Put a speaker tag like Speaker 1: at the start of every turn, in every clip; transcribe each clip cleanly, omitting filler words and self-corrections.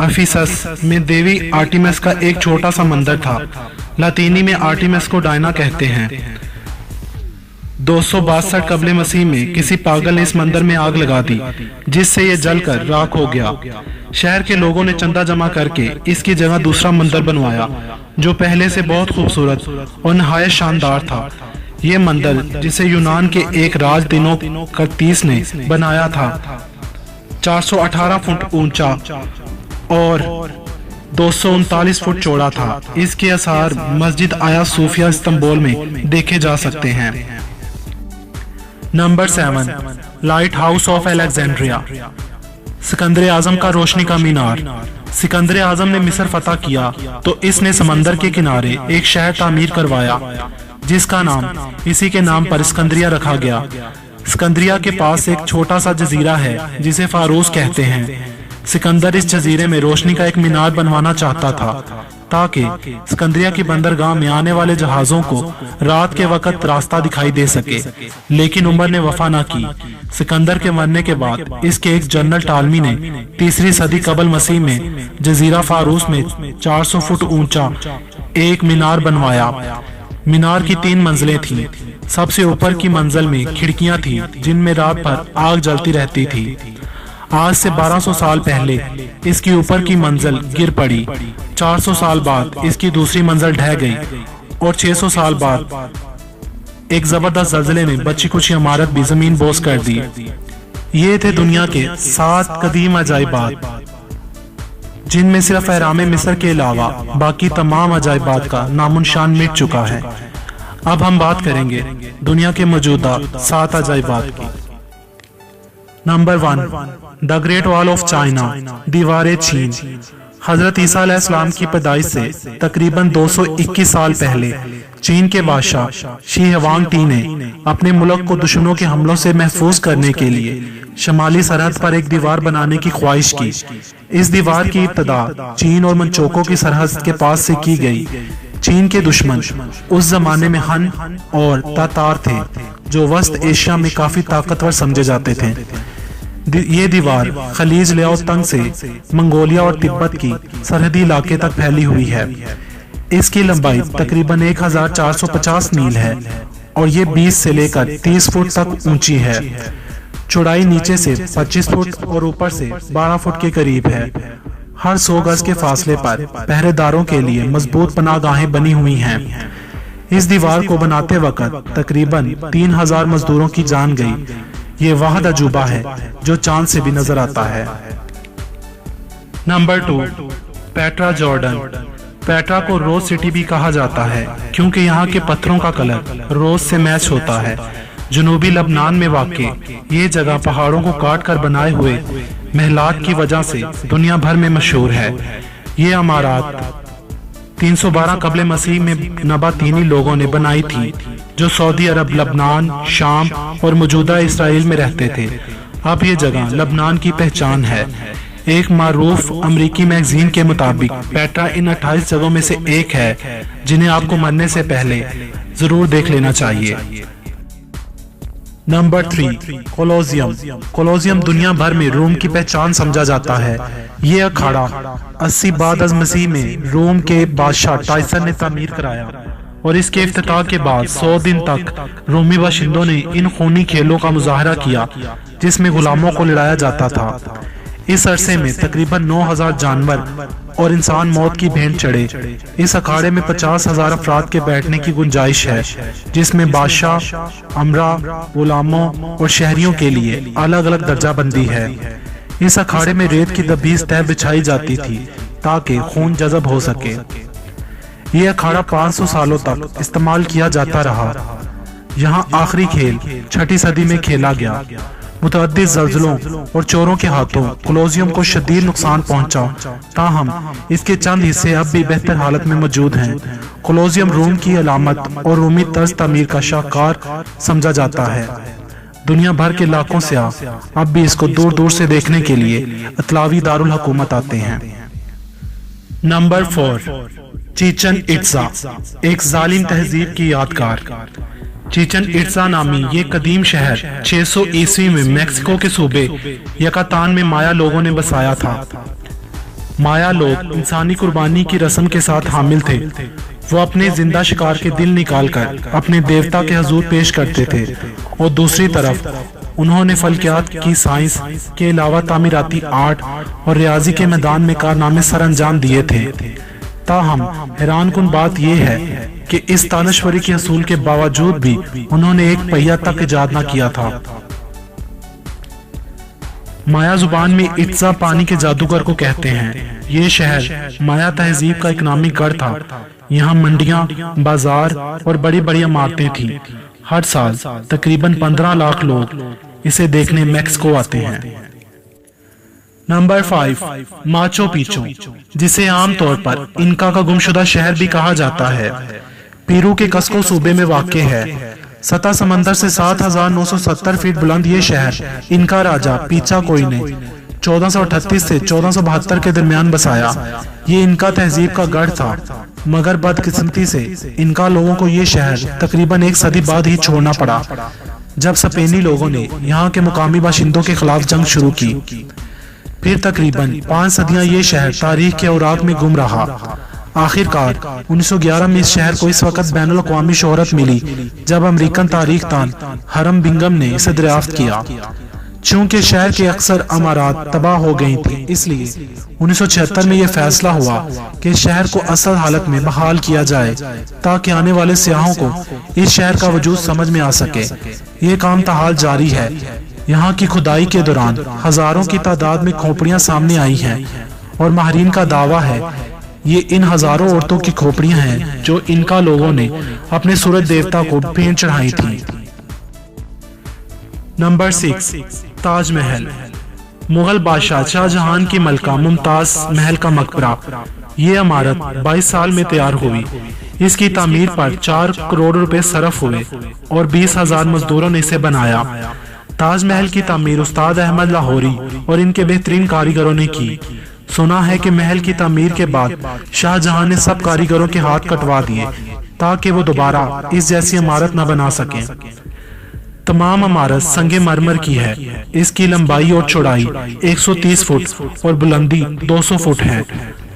Speaker 1: افیسس میں دیوی آرٹیمس کا ایک چھوٹا سا مندر تھا۔ لاطینی میں آرٹیمس کو ڈائنا کہتے ہیں۔ 262 قبل مسیح میں کسی پاگل نے اس مندر میں آگ لگا دی، جس سے یہ جل کر راکھ ہو گیا۔ شہر کے لوگوں نے چندہ جمع کر کے اس کی جگہ دوسرا مندر بنوایا، جو پہلے سے بہت خوبصورت اور نہایت شاندار تھا۔ یہ مندر، جسے یونان کے ایک راج دینوکرتیس نے بنایا تھا، 418 فٹ اونچا اور 239 فٹ چوڑا تھا۔ اس کے آثار مسجد آیا صوفیہ استنبول میں دیکھے جا سکتے ہیں۔ Number 7، lighthouse of Alexandria, Sikandar Azam کا روشنی کا مینار۔ سکندر اعظم نے مصر فتح کیا تو اس نے سمندر کے کنارے ایک شہر تعمیر کروایا، جس کا نام اسی کے نام پر اسکندریہ رکھا گیا۔ اسکندریہ کے پاس ایک چھوٹا سا جزیرہ ہے جسے فاروس کہتے ہیں۔ سکندر اس جزیرے میں روشنی کا ایک مینار بنوانا چاہتا تھا تاکہ اسکندریہ کی بندرگاہ میں آنے والے جہازوں کو رات کے وقت راستہ دکھائی دے سکے، لیکن عمر نے وفا نہ کی۔ سکندر کے مرنے کے بعد اس کے ایک جنرل ٹالمی نے 3 صدی قبل مسیح میں جزیرہ فاروس میں 400 فٹ اونچا ایک مینار بنوایا۔ مینار کی 3 منزلیں تھیں۔ سب سے اوپر کی منزل میں کھڑکیاں تھیں جن میں رات بھر آگ جلتی رہتی تھی۔ آج سے 1200 سال پہلے اس کی اوپر کی منزل گر پڑی۔ 400 سال بعد اس کی دوسری منزل ڈھہ گئی اور 600 سال بعد ایک زبردست زلزلے میں بچی کچھ عمارت بھی زمین بوس کر دی۔ یہ تھے دنیا کے 7 قدیم عجائبات، جن میں صرف اہرام مصر کے علاوہ باقی تمام عجائبات کا نام و نشان مٹ چکا ہے۔ اب ہم بات کریں گے دنیا کے موجودہ 7 عجائبات کی۔ نمبر 1، دا گریٹ وال آف چائنا، دیوار چین۔ حضرت عیسیٰ علیہ السلام کی پیدائش سے تقریباً 221 سال پہلے چین کے بادشاہ شی ہوانگ ٹی نے اپنے ملک کو دشمنوں کے حملوں سے محفوظ کرنے کے لیے شمالی سرحد پر ایک دیوار بنانے کی خواہش کی۔ اس دیوار کی ابتدا چین اور منچوکوں کی سرحد کے پاس سے کی گئی۔ چین کے دشمن اس زمانے میں ہن اور تاتار تھے، جو وسط ایشیا میں کافی طاقتور سمجھے جاتے تھے۔ یہ دیوار خلیج لیاؤ تنگ سے منگولیا اور تبت کی سرحدی علاقے تک پھیلی ہوئی ہے۔ اس کی لمبائی تقریباً 1450 میل ہے اور یہ 20 سے لے کر 30 فٹ تک اونچی ہے۔ چوڑائی نیچے سے 25 فٹ اور اوپر سے 12 فٹ کے قریب ہے۔ ہر 100 گز کے فاصلے پر پہرے داروں کے لیے مضبوط پناہ گاہیں بنی ہوئی ہیں۔ اس دیوار کو بناتے وقت تقریباً 3000 مزدوروں کی جان گئی۔ یہ واحد عجوبہ ہے جو چاند سے بھی نظر آتا ہے۔ Number 2، Petra Jordan. پیٹرا کو روز سٹی بھی کہا جاتا ہے کیونکہ یہاں کے پتھروں کا کلر روز سے میچ ہوتا ہے۔ جنوبی لبنان میں واقع یہ جگہ پہاڑوں کو کاٹ کر بنائے ہوئے محلات کی وجہ سے دنیا بھر میں مشہور ہے۔ یہ عمارات 312 قبل مسیح میں نباتینی لوگوں نے بنائی تھی، جو سعودی عرب، لبنان، شام اور موجودہ اسرائیل میں رہتے تھے۔ اب یہ جگہ لبنان کی پہچان ہے۔ ایک معروف امریکی میگزین کے مطابق پیٹرا ان 28 جگہوں میں سے ایک ہے جنہیں آپ کو مرنے سے پہلے ضرور دیکھ لینا چاہیے۔ نمبر 3، کولوسیم۔ کولوسیم دنیا بھر میں روم کی پہچان سمجھا جاتا ہے۔ یہ اکھاڑا 80 بعد از مسیح میں روم کے بادشاہ ٹائسن نے تعمیر کرایا اور اس کے افتتاح کے بعد 100 دن تک رومی باشندوں نے ان خونی کھیلوں کا مظاہرہ کیا جس میں غلاموں کو لڑایا جاتا تھا۔ اس عرصے میں تقریباً 9000 جانور اور انسان موت کی بھینٹ چڑھے۔ اس اکھاڑے میں 50,000 افراد کے بیٹھنے کی گنجائش ہے، جس میں بادشاہ، امرا، غلاموں اور شہریوں کے لیے الگ الگ درجہ بندی ہے۔ اس اکھاڑے میں ریت کی دبیز تہ بچھائی جاتی تھی تاکہ خون جذب ہو سکے۔ یہ اکھاڑا 500 سالوں تک استعمال کیا جاتا رہا۔ یہاں آخری کھیل 6 صدی میں کھیلا گیا۔ متعدد زلزلوں اور چوروں کے ہاتھوں کولوسیم کو شدید نقصان پہنچا، تاہم اس کے چند حصے اب بھی بہتر حالت میں موجود ہیں۔ کولوسیم روم کی علامت اور رومی طرز تعمیر کا شاہکار سمجھا جاتا ہے۔ دنیا بھر کے لاکھوں سیاح اب بھی اس کو دور دور سے دیکھنے کے لیے اطلاوی دارالحکومت آتے ہیں۔ نمبر 4، چیچن اٹزا، ایک ظالم تہذیب کی یادگار۔ چیچن اٹزا نامی یہ قدیم شہر 600 عیسوی میں میکسیکو کے صوبے یکاتان میں مایا لوگوں نے بسایا تھا۔ مایا لوگ انسانی قربانی کی رسم کے ساتھ حامل تھے. وہ اپنے زندہ شکار کے دل نکال کر اپنے دیوتا کے حضور پیش کرتے تھے اور دوسری طرف انہوں نے فلکیات کی سائنس کے علاوہ تعمیراتی آرٹ اور ریاضی کے میدان میں کارنامے سر انجام دیے تھے. تاہم حیران کن بات یہ ہے کہ اس دانشوری کے حصول کے باوجود بھی انہوں نے ایک پہیہ تک ایجاد نہ کیا تھا. مایا زبان میں اٹزا پانی کے جادوگر کو کہتے ہیں. یہ شہر مایا تہذیب کا ایک نامی گڑھ تھا. یہاں منڈیاں، بازار اور بڑی بڑی عمارتیں تھیں. ہر سال تقریباً 15 لاکھ لوگ اسے دیکھنے میکسیکو آتے ہیں. نمبر 5 ماچو پیچو، جسے عام طور پر انکا کا گمشدہ شہر بھی کہا جاتا ہے. پیرو کے کسکو صوبے میں واقع ہے. سطح سمندر سے 7970 فیٹ بلند یہ شہر انکا راجہ پیچا کوئی نے 1438 سے 1472 کے درمیان بسایا. یہ انکا تہذیب کا گڑھ تھا، مگر بدقسمتی سے انکا لوگوں کو یہ شہر تقریباً 1 صدی بعد ہی چھوڑنا پڑا، جب اسپینی لوگوں نے یہاں کے مقامی باشندوں کے خلاف جنگ شروع کی. پھر تقریباً 5 صدیاں یہ شہر تاریخ کے اوراق میں گم رہا. آخر کار 1911 میں اس شہر کو اس وقت بین الاقوامی شہرت ملی جب امریکن تاریخ دان ہرم بنگم نے اسے دریافت کیا. چونکہ شہر کے اکثر عمارات تباہ ہو گئی تھیں، اس لیے 1976 میں یہ فیصلہ ہوا کہ شہر کو اصل حالت میں بحال کیا جائے تاکہ آنے والے سیاحوں کو اس شہر کا وجود سمجھ میں آ سکے. یہ کام تاحال جاری ہے. یہاں کی کھدائی کے دوران ہزاروں کی تعداد میں کھوپڑیاں سامنے آئی ہیں اور ماہرین کا دعویٰ ہے یہ ان ہزاروں عورتوں کی کھوپڑیاں ہیں جو انکا لوگوں نے اپنے سورج دیوتا کو بھیٹ چڑھائی تھی. نمبر 6 تاج محل، مغل بادشاہ شاہ جہان کی ملکہ ممتاز محل کا مقبرہ. یہ عمارت 22 سال میں تیار ہوئی. اس کی تعمیر پر 4 کروڑ روپے صرف ہوئے اور 20,000 مزدوروں نے اسے بنایا. تاج محل کی تعمیر استاد احمد لاہوری اور ان کے بہترین کاریگروں نے کی. سنا ہے کہ محل کی تعمیر کے بعد شاہ جہاں نے سب کاریگروں کے ہاتھ کٹوا دیے تاکہ وہ دوبارہ اس جیسی عمارت نہ بنا سکیں. تمام عمارت سنگ مرمر کی ہے. اس کی لمبائی اور چوڑائی 130 فٹ اور بلندی 200 فٹ ہے.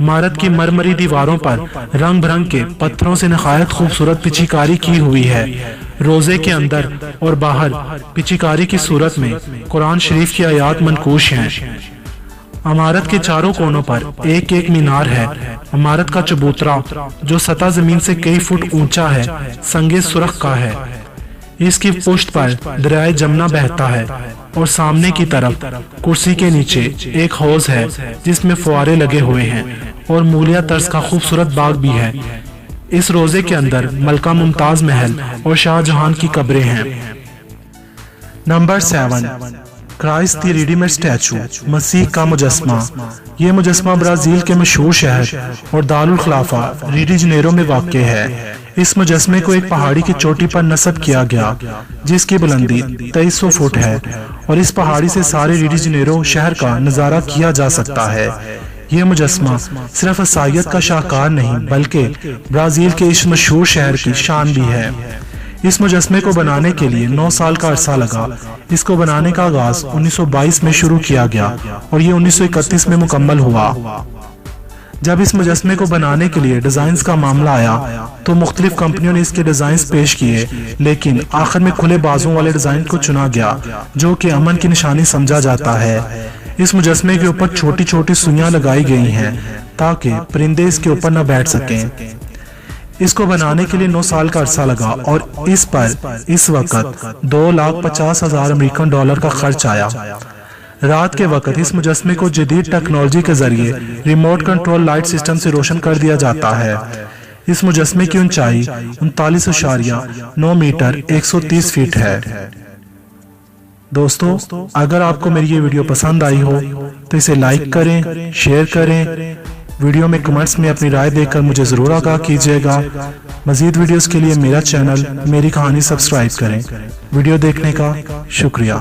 Speaker 1: عمارت کی مرمری دیواروں پر رنگ برنگ کے پتھروں سے نہایت خوبصورت پچیکاری کی ہوئی ہے. روزے کے اندر اور باہر پچیکاری کی صورت میں قرآن شریف کی آیات منقوش ہیں. عمارت کے چاروں کونوں پر ایک ایک مینار ہے. عمارت کا چبوترا جو سطح زمین سے کئی فٹ اونچا ہے سنگ سرخ کا ہے. اس کی پشت پر دریائے جمنا بہتا ہے اور سامنے کی طرف کرسی کے نیچے ایک حوض ہے جس میں فوارے لگے ہوئے ہیں اور مولیہ طرز کا خوبصورت باغ بھی ہے. اس روزے کے اندر ملکہ ممتاز محل اور شاہ جہان کی قبریں ہیں. نمبر 7 کرائسٹ دی ریڈی میڈ اسٹیچو، مسیح کا مجسمہ. یہ مجسمہ برازیل کے مشہور شہر اور دارالخلافہ ریو ڈی جنیرو میں واقع ہے. اس مجسمے کو ایک پہاڑی کی چوٹی پر نصب کیا گیا جس کی بلندی 2300 فٹ ہے اور اس پہاڑی سے سارے ریو ڈی جنیرو شہر کا نظارہ کیا جا سکتا ہے. یہ مجسمہ صرف عیسائیت کا شاہکار نہیں بلکہ برازیل کے اس مشہور شہر کی شان بھی ہے. اس مجسمے کو بنانے کے لیے 9 سال کا عرصہ لگا. اس کو بنانے کا آغاز 1922 میں شروع کیا گیا اور یہ 1931 میں مکمل ہوا. جب اس مجسمے کو بنانے کے لیے ڈیزائنز کا معاملہ آیا تو مختلف کمپنیوں نے اس کے ڈیزائنز پیش کیے، لیکن آخر میں کھلے بازوں والے ڈیزائن کو چنا گیا جو کہ امن کی نشانی سمجھا جاتا ہے. اس مجسمے کے اوپر چھوٹی چھوٹی سوئیاں لگائی گئی ہیں تاکہ پرندے اس کے اوپر نہ بیٹھ سکیں. اس کو بنانے کے لیے 9 سال کا عرصہ لگا اور اس پر اس وقت $2,50,000 امریکن ڈالر کا خرچ آیا. رات کے وقت اس مجسمے کو جدید ٹیکنالوجی کے ذریعے ریموٹ کنٹرول لائٹ سسٹم سے روشن کر دیا جاتا ہے. اس مجسمے کی اونچائی 39.9 میٹر 130 فیٹ ہے. دوستو، اگر آپ کو میری یہ ویڈیو پسند آئی ہو تو اسے لائک کریں، شیئر کریں. ویڈیو میں کمنٹس میں اپنی رائے دے کر مجھے ضرور آگاہ کیجیے گا. مزید ویڈیوز کے لیے میرا چینل میری کہانی سبسکرائب کریں. ویڈیو دیکھنے کا شکریہ.